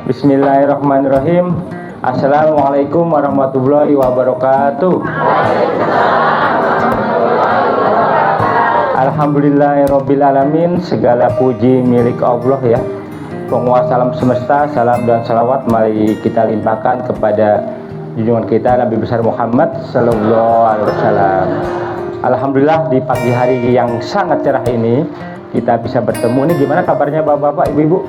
Bismillahirrahmanirrahim. Assalamualaikum warahmatullahi wabarakatuh. Alhamdulillahirrabbilalamin. Segala puji milik Allah ya, penguasa alam semesta. Salam dan salawat mari kita limpahkan kepada junjungan kita Nabi besar Muhammad sallallahu alaihi wasallam. Alhamdulillah di pagi hari yang sangat cerah ini kita bisa bertemu. Ini gimana kabarnya bapak-bapak, ibu-ibu?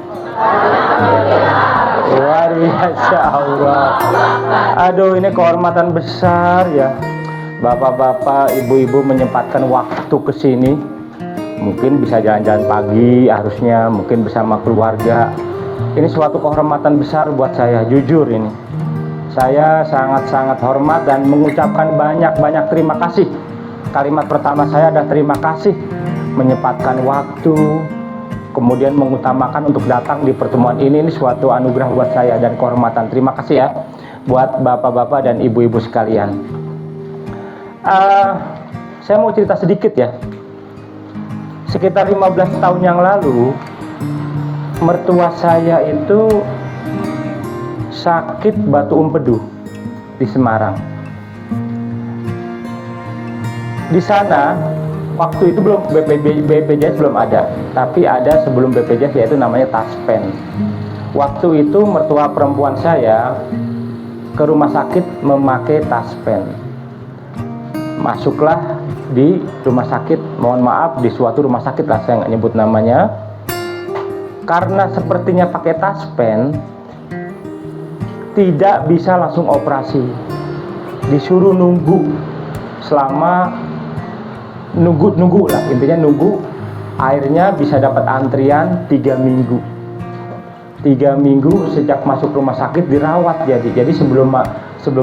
Luar biasa Allah. Aduh, ini kehormatan besar ya, bapak-bapak, ibu-ibu menyempatkan waktu ke sini. Mungkin bisa jalan-jalan pagi harusnya, mungkin bersama keluarga. Ini suatu kehormatan besar buat saya, jujur ini. Saya sangat-sangat hormat dan mengucapkan banyak-banyak terima kasih. Kalimat pertama saya adalah terima kasih menyempatkan waktu, kemudian mengutamakan untuk datang di pertemuan ini suatu anugerah buat saya dan kehormatan. Terima kasih ya buat bapak-bapak dan ibu-ibu sekalian. Saya mau cerita sedikit ya. Sekitar 15 tahun yang lalu, mertua saya itu sakit batu empedu di Semarang. Di sana waktu itu belum BPJS belum ada, tapi ada sebelum BPJS, yaitu namanya Taspen. Waktu itu mertua perempuan saya ke rumah sakit memakai Taspen. Masuklah di rumah sakit, mohon maaf di suatu rumah sakit lah, saya nggak nyebut namanya. Karena sepertinya pakai Taspen, tidak bisa langsung operasi, disuruh nunggu selama nunggu lah, intinya nunggu. Akhirnya bisa dapat antrian 3 minggu. 3 minggu sejak masuk rumah sakit dirawat, jadi sebelum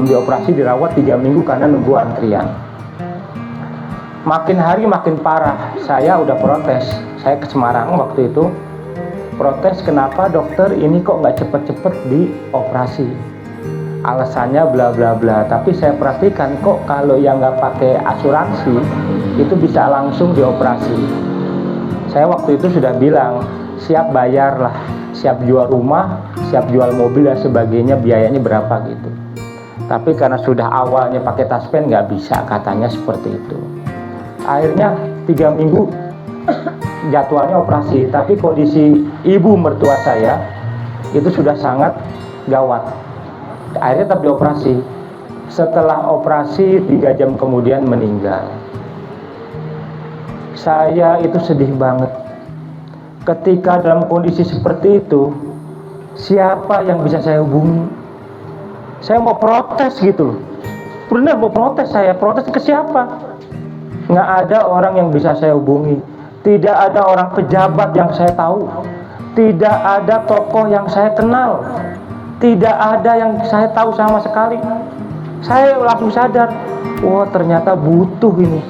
dioperasi dirawat 3 minggu karena nunggu antrian. Makin hari makin parah. Saya udah protes, saya ke Semarang waktu itu protes, kenapa dokter ini kok nggak cepet-cepet dioperasi, alasannya bla bla bla. Tapi saya perhatikan kok kalau yang nggak pakai asuransi itu bisa langsung dioperasi. Saya waktu itu sudah bilang siap bayar lah, siap jual rumah, siap jual mobil dan sebagainya, biayanya berapa gitu. Tapi karena sudah awalnya pakai Taspen nggak bisa, katanya seperti itu. Akhirnya 3 minggu jadwalnya operasi, tapi kondisi ibu mertua saya itu sudah sangat gawat. Akhirnya tetap dioperasi. Setelah operasi 3 jam kemudian meninggal. Saya itu sedih banget. Ketika dalam kondisi seperti itu, siapa yang bisa saya hubungi? Saya mau protes gitu loh. Benar mau protes, saya protes ke siapa? Nggak ada orang yang bisa saya hubungi. Tidak ada orang pejabat yang saya tahu. Tidak ada tokoh yang saya kenal. Tidak ada yang saya tahu sama sekali. Saya langsung sadar, wah ternyata butuh ini.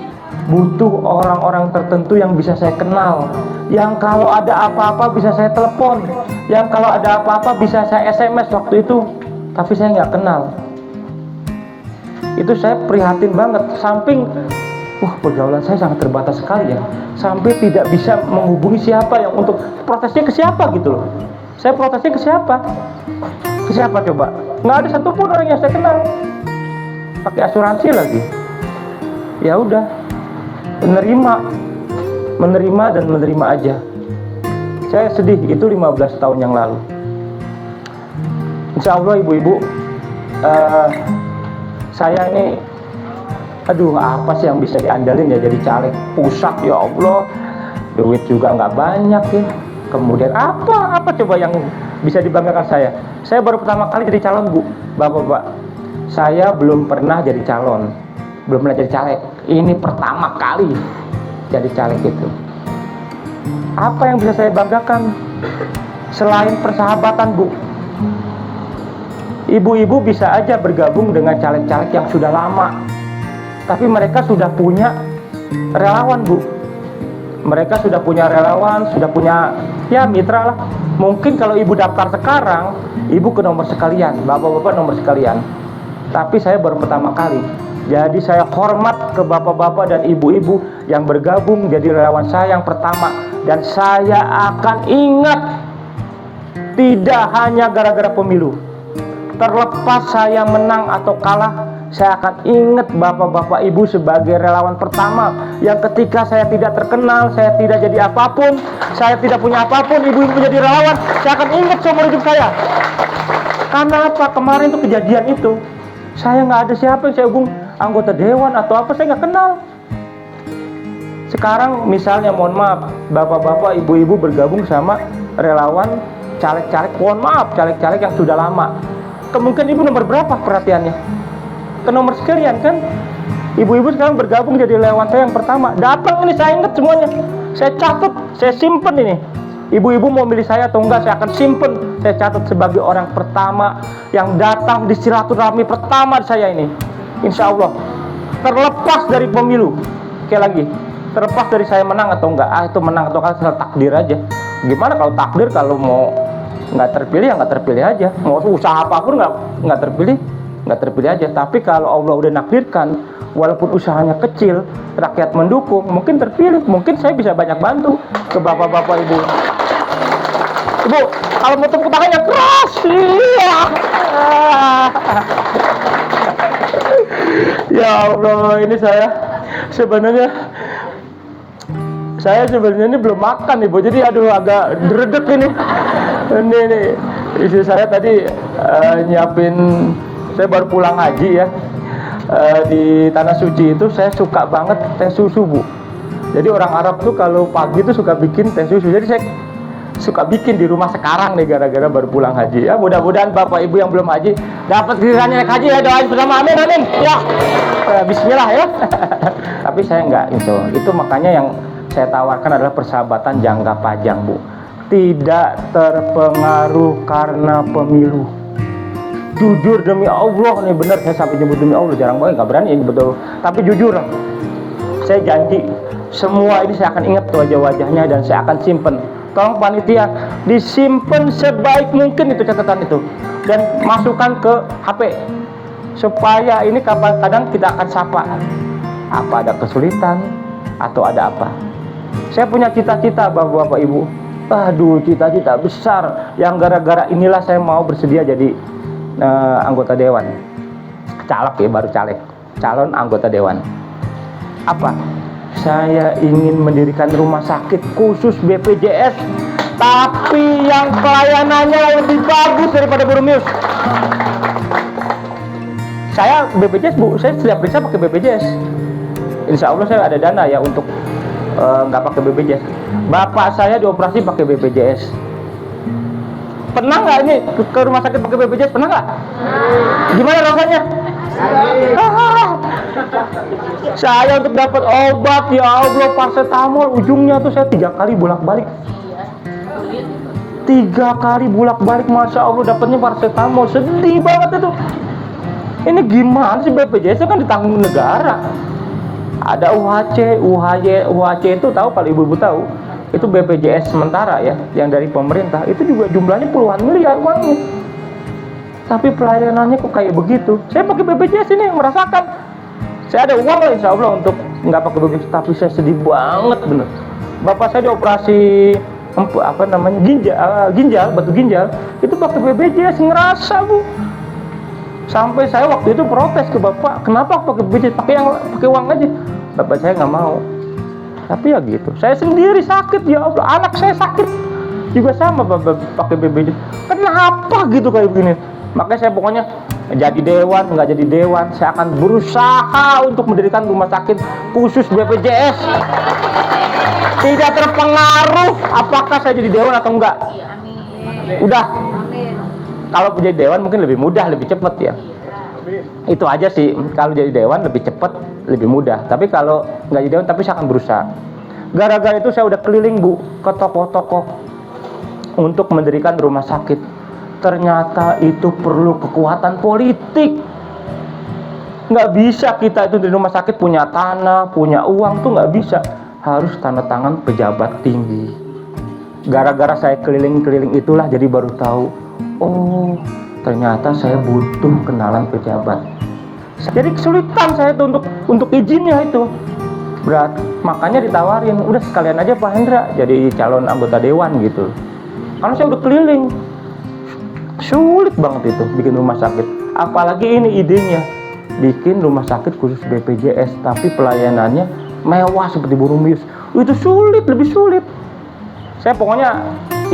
Butuh orang-orang tertentu yang bisa saya kenal. Yang kalau ada apa-apa bisa saya telepon. Yang kalau ada apa-apa bisa saya SMS waktu itu. Tapi saya nggak kenal. Itu saya prihatin banget. Samping pergaulan saya sangat terbatas sekali ya, sampai tidak bisa menghubungi siapa yang untuk protesnya ke siapa gitu loh. Saya protesnya ke siapa? Ke siapa coba? Nggak ada satupun orang yang saya kenal. Pakai asuransi lagi. Ya udah, menerima dan menerima aja. Saya sedih, itu 15 tahun yang lalu. Insya Allah ibu-ibu, saya ini apa sih yang bisa diandalin ya jadi caleg pusat, ya Allah, duit juga nggak banyak ya. Kemudian apa coba yang bisa dibanggakan saya? Saya baru pertama kali jadi calon, Bu, bapak-bapak. Saya belum pernah jadi calon, belum pernah jadi caleg. Ini pertama kali jadi caleg itu. Apa yang bisa saya banggakan selain persahabatan, Bu? Ibu-ibu bisa aja bergabung dengan caleg-caleg yang sudah lama, tapi mereka sudah punya relawan, Bu. Mereka sudah punya relawan, sudah punya ya mitra lah. Mungkin kalau ibu daftar sekarang, ibu ke nomor sekalian, bapak-bapak nomor sekalian. Tapi saya baru pertama kali. Jadi saya hormat ke bapak-bapak dan ibu-ibu yang bergabung jadi relawan saya yang pertama. Dan saya akan ingat Tidak hanya gara-gara pemilu. Terlepas saya menang atau kalah, saya akan ingat bapak-bapak ibu sebagai relawan pertama yang ketika saya tidak terkenal, saya tidak jadi apapun, saya tidak punya apapun, ibu-ibu menjadi relawan, saya akan ingat seumur hidup saya. Karena apa? Kemarin itu kejadian itu, saya nggak ada siapa yang saya hubung anggota dewan atau apa, saya nggak kenal. Sekarang misalnya, mohon maaf, bapak-bapak, ibu-ibu bergabung sama relawan caleg-caleg, mohon maaf, caleg-caleg yang sudah lama. Kemungkinan ibu nomor berapa perhatiannya? Ke nomor sekian kan? Ibu-ibu sekarang bergabung jadi relawan saya yang pertama. Datang ini saya ingat semuanya. Saya catat, saya simpen ini. Ibu-ibu mau milih saya atau enggak, saya akan simpen. Saya catat sebagai orang pertama yang datang di silaturahmi pertama saya ini. Insya Allah. Terlepas dari pemilu. Sekali lagi, terlepas dari saya menang atau enggak. Itu menang atau kalah takdir aja. Gimana kalau takdir, kalau mau nggak terpilih ya nggak terpilih aja, mau usaha apapun nggak terpilih aja. Tapi kalau Allah udah nakdirkan, walaupun usahanya kecil, rakyat mendukung, mungkin terpilih, mungkin saya bisa banyak bantu ke bapak-bapak ibu. Ibu, kalau mau tepuk tangannya keras, iya. Ya Allah, ini saya sebenarnya ini belum makan ibu, jadi aduh agak dredeg ini. Ini istri saya tadi nyiapin, saya baru pulang haji ya, di Tanah Suci itu saya suka banget teh susu bu. Jadi orang Arab tuh kalau pagi tuh suka bikin teh susu, jadi saya suka bikin di rumah sekarang nih gara-gara baru pulang haji ya. Mudah-mudahan bapak ibu yang belum haji dapat gilirannya naik haji ya, doain bersama, amin amin ya. Bismillah ya. Tapi saya enggak itu makanya yang saya tawarkan adalah persahabatan jangka panjang bu, tidak terpengaruh karena pemilu. Jujur demi Allah nih, benar saya sampai nyebut demi Allah, jarang banget, nggak berani ini betul. Tapi jujur, saya janji semua ini saya akan ingat wajah-wajahnya dan saya akan simpen. Tolong panitia disimpan sebaik mungkin itu catatan itu dan masukkan ke HP supaya ini kadang kita akan sapa apa ada kesulitan atau ada apa. Saya punya cita-cita bapak-bapak ibu, aduh cita-cita besar yang gara-gara inilah saya mau bersedia jadi anggota dewan, caleg ya, baru caleg, calon anggota dewan. Apa? Saya ingin mendirikan rumah sakit khusus BPJS, tapi yang pelayanannya lebih bagus daripada Burumius. Saya BPJS bu, saya setiap periksa pakai BPJS. Insya Allah saya ada dana ya untuk nggak pakai BPJS. Bapak saya dioperasi pakai BPJS. Pernah nggak ini ke rumah sakit pakai BPJS? Pernah nggak? Gimana rasanya? Saya untuk dapat obat ya Allah, paracetamol, ujungnya tuh saya 3 kali bolak-balik. 3 kali bolak-balik, masya Allah dapatnya paracetamol, sedih banget itu. Ini gimana sih, BPJS itu kan ditanggung negara. Ada UHC, UHC itu tahu kalau ibu-ibu tahu, itu BPJS sementara ya, yang dari pemerintah, itu juga jumlahnya puluhan miliar uangnya. Tapi pelayanannya kok kayak begitu. Saya pakai BPJS ini merasakan. Saya ada uang lah insya Allah untuk nggak pakai BPJS, tapi saya sedih banget bener. Bapak saya dioperasi apa namanya ginjal, batu ginjal, itu pakai BPJS, ngerasa bu. Sampai saya waktu itu protes ke bapak, kenapa pakai BPJS, pakai uang aja. Bapak saya nggak mau. Tapi ya gitu, saya sendiri sakit ya Allah, anak saya sakit juga sama bapak pakai BPJS. Kenapa gitu kayak begini? Makanya saya pokoknya jadi dewan, nggak jadi dewan, saya akan berusaha untuk mendirikan rumah sakit khusus BPJS. Tidak terpengaruh apakah saya jadi dewan atau enggak. Udah. Kalau jadi dewan mungkin lebih mudah, lebih cepat ya. Itu aja sih, kalau jadi dewan lebih cepat, lebih mudah. Tapi kalau nggak jadi dewan, tapi saya akan berusaha. Gara-gara itu saya udah keliling bu ke toko-toko untuk mendirikan rumah sakit. Ternyata itu perlu kekuatan politik. Nggak bisa kita itu di rumah sakit punya tanah, punya uang, tuh nggak bisa. Harus tanda tangan pejabat tinggi. Gara-gara saya keliling-keliling itulah jadi baru tahu, oh ternyata saya butuh kenalan pejabat. Jadi kesulitan saya itu untuk izinnya itu. Berat. Makanya ditawarin, udah sekalian aja Pak Hendra jadi calon anggota dewan gitu. Karena saya udah keliling. Sulit banget itu bikin rumah sakit. Apalagi ini idenya bikin rumah sakit khusus BPJS tapi pelayanannya mewah seperti Burumius. Itu sulit, lebih sulit. Saya pokoknya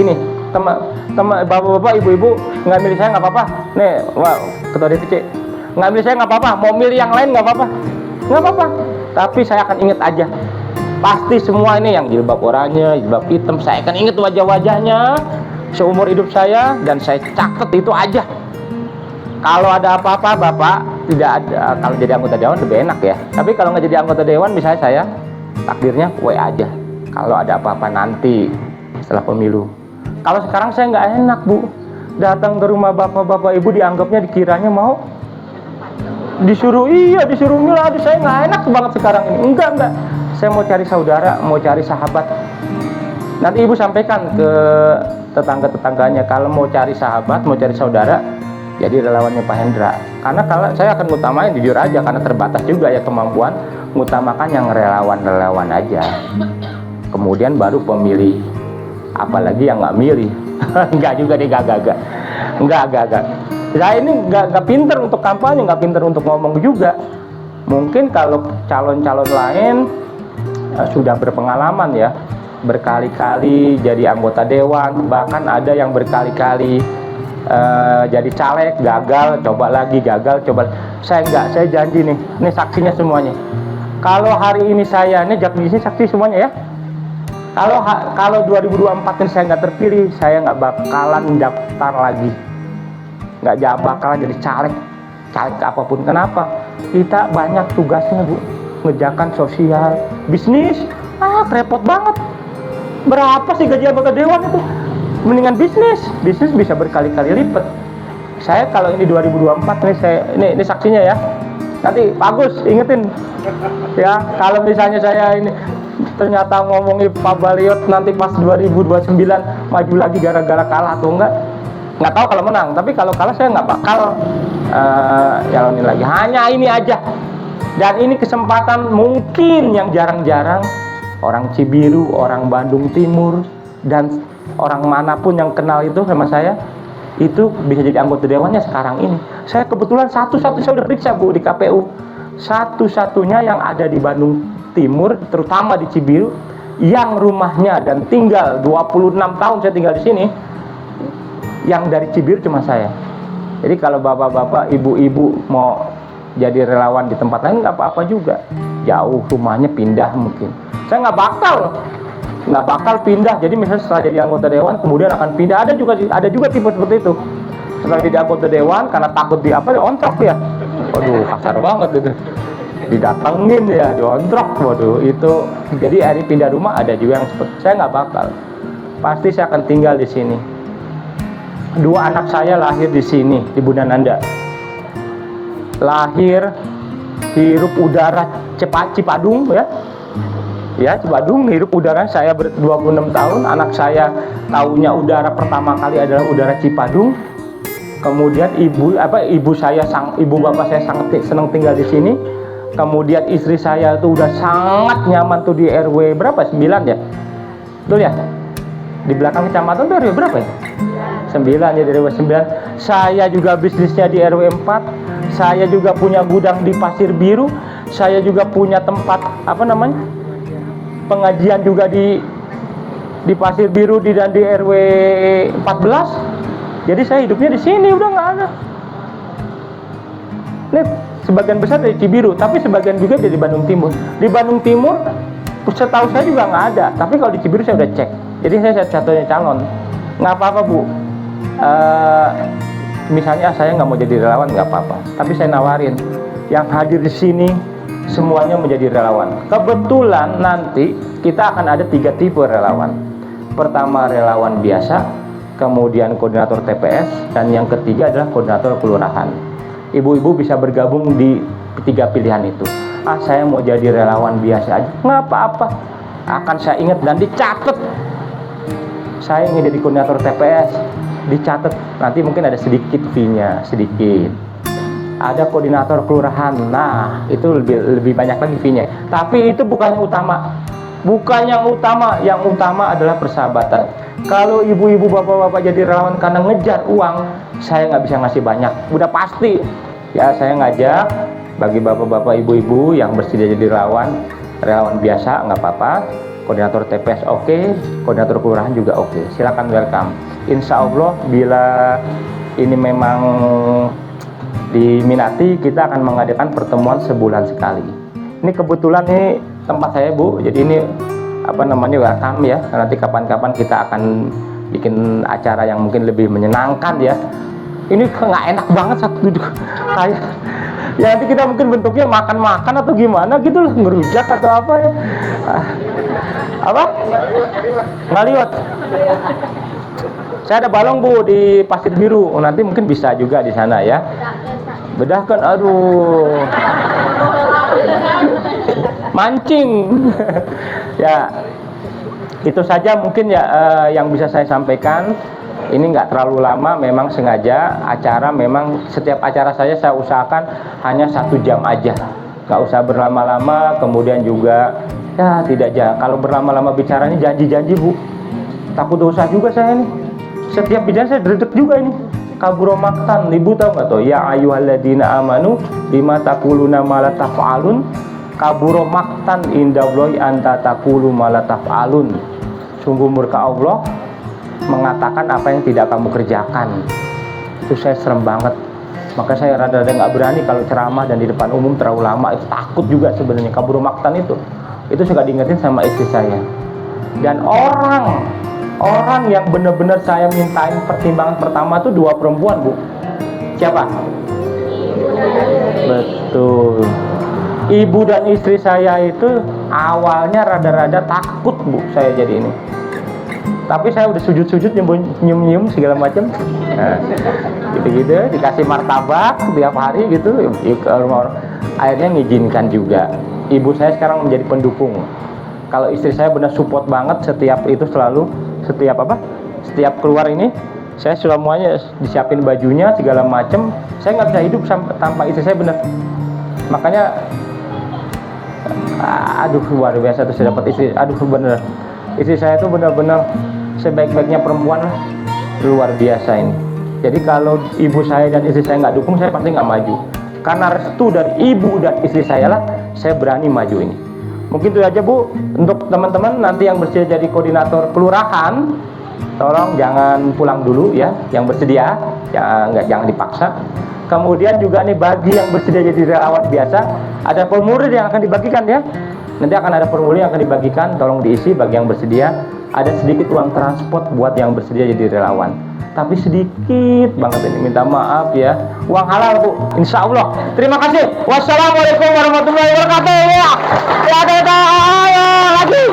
ini teman bapak-bapak, ibu-ibu nggak milih saya nggak apa-apa. Nih, wah, ketua DPC nggak milih saya nggak apa-apa. Mau milih yang lain nggak apa-apa, nggak apa-apa. Tapi saya akan ingat aja. Pasti semua ini yang jilbab oranye, jilbab hitam, saya akan ingat wajah-wajahnya seumur hidup saya dan saya catat itu aja. Kalau ada apa-apa Bapak tidak ada, kalau jadi anggota dewan lebih enak ya. Tapi kalau nggak jadi anggota dewan misalnya saya takdirnya WA aja. Kalau ada apa-apa nanti setelah pemilu. Kalau sekarang saya nggak enak Bu, datang ke rumah bapak-bapak ibu dianggapnya dikiranya mau disuruh mila. Aduh saya nggak enak banget sekarang ini. Enggak. Saya mau cari saudara, mau cari sahabat. Nanti ibu sampaikan ke tetangga-tetangganya kalau mau cari sahabat, mau cari saudara, jadi relawannya Pak Hendra. Karena kalau saya akan ngutamain jujur aja karena terbatas juga ya kemampuan, ngutamakan yang relawan-relawan aja. Kemudian baru pemilih. Apalagi yang nggak milih. Enggak juga deh, enggak. Saya ini nggak pinter untuk kampanye, nggak pinter untuk ngomong juga. Mungkin kalau calon-calon lain sudah berpengalaman ya, berkali-kali jadi anggota dewan, bahkan ada yang berkali-kali jadi caleg, gagal, coba lagi, gagal, coba. Saya enggak, saya janji nih, ini saksinya semuanya. Kalau hari ini saya, ini saksi semuanya ya. Kalau 2024 ini saya nggak terpilih, saya nggak bakalan daftar lagi, nggak bakalan jadi caleg apapun. Kenapa? Kita banyak tugasnya Bu, ngerjakan sosial, bisnis, repot banget. Berapa sih gaji anggota dewan itu? Mendingan bisnis bisa berkali-kali lipat. Saya kalau ini 2024 nih, saya ini saksinya ya. Nanti Pak Agus ingetin ya, kalau misalnya saya ini ternyata ngomongin Pak Baliot nanti pas 2029 maju lagi gara-gara kalah atau nggak tahu kalau menang. Tapi kalau kalah saya nggak bakal jalanin lagi. Hanya ini aja. Dan ini kesempatan mungkin yang jarang-jarang orang Cibiru, orang Bandung Timur, dan orang manapun yang kenal itu sama saya itu bisa jadi anggota dewannya sekarang ini. Saya kebetulan satu-satunya, saya udah periksa Bu di KPU, satu-satunya yang ada di Bandung Timur, terutama di Cibiru, yang rumahnya dan tinggal 26 tahun saya tinggal di sini, yang dari Cibiru cuma saya. Jadi kalau bapak-bapak, ibu-ibu mau jadi relawan di tempat lain nggak apa-apa juga, jauh rumahnya pindah mungkin. Saya nggak bakal pindah. Jadi misalnya setelah jadi anggota dewan kemudian akan pindah. Ada juga tipe seperti itu. Setelah jadi anggota dewan karena takut diontrok ya. Waduh, kasar banget itu. Didatengin ya, diontrok. Waduh, itu. Jadi hari pindah rumah ada juga yang seperti. Saya nggak bakal. Pasti saya akan tinggal di sini. 2 anak saya lahir di sini, di Bunda Nanda. Lahir hirup udara Cipadung ya, Cipadung, hirup udara. Saya 26 tahun, anak saya tahunya udara pertama kali adalah udara Cipadung. Kemudian ibu bapak saya sangat senang tinggal di sini. Kemudian istri saya tuh udah sangat nyaman tuh di RW berapa? 9 ya? Betul ya? Di belakang kecamatan tuh RW berapa ya? 9 ya, di RW 9. Saya juga bisnisnya di RW 4. Saya juga punya gudang di Pasir Biru. Saya juga punya tempat pengajian juga di Pasir Biru dan di RW 14. Jadi saya hidupnya di sini udah nggak ada. Ini sebagian besar dari Cibiru, tapi sebagian juga dari Bandung Timur. Di Bandung Timur, setahu saya juga nggak ada. Tapi kalau di Cibiru saya udah cek. Jadi saya satu-satunya calon. Nggak apa-apa Bu. Misalnya saya nggak mau jadi relawan nggak apa-apa. Tapi saya nawarin yang hadir di sini semuanya menjadi relawan. Kebetulan nanti kita akan ada 3 tipe relawan. Pertama relawan biasa, kemudian koordinator TPS, dan yang ketiga adalah koordinator kelurahan. Ibu-ibu bisa bergabung di 3 pilihan itu. Saya mau jadi relawan biasa aja, nggak apa-apa. Akan saya ingat dan dicatat. Saya ingin jadi koordinator TPS, dicatat. Nanti mungkin ada sedikit fee-nya, sedikit. Ada koordinator kelurahan, nah itu lebih banyak lagi fee-nya. Tapi itu bukannya utama. Bukan yang utama adalah persahabatan. Kalau ibu-ibu, bapak-bapak jadi relawan karena ngejar uang, saya nggak bisa ngasih banyak, udah pasti. Ya, saya ngajak bagi bapak-bapak, ibu-ibu yang bersedia jadi relawan biasa nggak apa-apa. Koordinator TPS oke, koordinator kelurahan juga oke. Silakan welcome. Insya Allah bila ini memang diminati, kita akan mengadakan pertemuan sebulan sekali. Ini kebetulan nih tempat saya, Bu, jadi ini welcome ya. Nanti kapan-kapan kita akan bikin acara yang mungkin lebih menyenangkan ya. Ini nggak enak banget satu duduk kayak ya, nanti kita mungkin bentuknya makan-makan atau gimana gitu loh, ngerujak atau apa ya. Apa? Ngaliwat. Saya ada balong, Bu, di Pasir Biru. Nanti mungkin bisa juga di sana ya. Bedahkan, aduh. Mancing. Ya, itu saja mungkin ya yang bisa saya sampaikan. Ini nggak terlalu lama, memang sengaja acara, memang setiap acara saya usahakan hanya 1 jam aja, nggak usah berlama-lama. Kemudian juga ya tidak kalau berlama-lama bicaranya janji-janji, Bu, takut dosa juga saya nih. Setiap bicara saya dredeg juga ini. Kaburo maktan, ibu tahu nggak tuh? Ya ayyuhalladzina amanu bima taquluna ma la taf'alun. Kaburo maktan indallahi anta taqulu ma la taf'alun. Sungguh murka Allah mengatakan apa yang tidak kamu kerjakan. Itu saya serem banget. Maka saya rada-rada nggak berani kalau ceramah dan di depan umum terlalu lama. Itu takut juga sebenarnya. Kaburo maktan itu suka diingetin sama istri saya. Dan orang yang benar-benar saya mintain pertimbangan pertama tuh 2 perempuan, Bu. Siapa? Betul. Ibu dan istri saya itu awalnya rada-rada takut, Bu, saya jadi ini. Tapi saya udah sujud-sujud, nyium-nyium segala macam. Nah, gitu-gitu dikasih martabak tiap hari gitu ke rumah orang. Akhirnya ngizinkan juga. Ibu saya sekarang menjadi pendukung. Kalau istri saya benar support banget, setiap keluar ini saya semuanya disiapin bajunya segala macem. Saya nggak bisa hidup tanpa istri saya, benar. Makanya aduh luar biasa tuh saya dapat istri. Aduh bener, istri saya tuh benar-benar sebaik-baiknya perempuan lah, luar biasa ini. Jadi kalau ibu saya dan istri saya nggak dukung, saya pasti nggak maju. Karena restu dari ibu dan istri saya lah, saya berani maju ini. Mungkin itu aja, Bu, untuk teman-teman nanti yang bersedia jadi koordinator kelurahan, tolong jangan pulang dulu ya, yang bersedia, jangan dipaksa. Kemudian juga nih bagi yang bersedia jadi relawan biasa, ada formulir yang akan dibagikan ya. Nanti akan ada formulir yang akan dibagikan, tolong diisi bagi yang bersedia. Ada sedikit uang transport buat yang bersedia jadi relawan. Tapi sedikit banget ini, minta maaf ya. Uang halal, Bu, insya Allah. Terima kasih. Wassalamualaikum warahmatullahi wabarakatuh. Ya, lagi.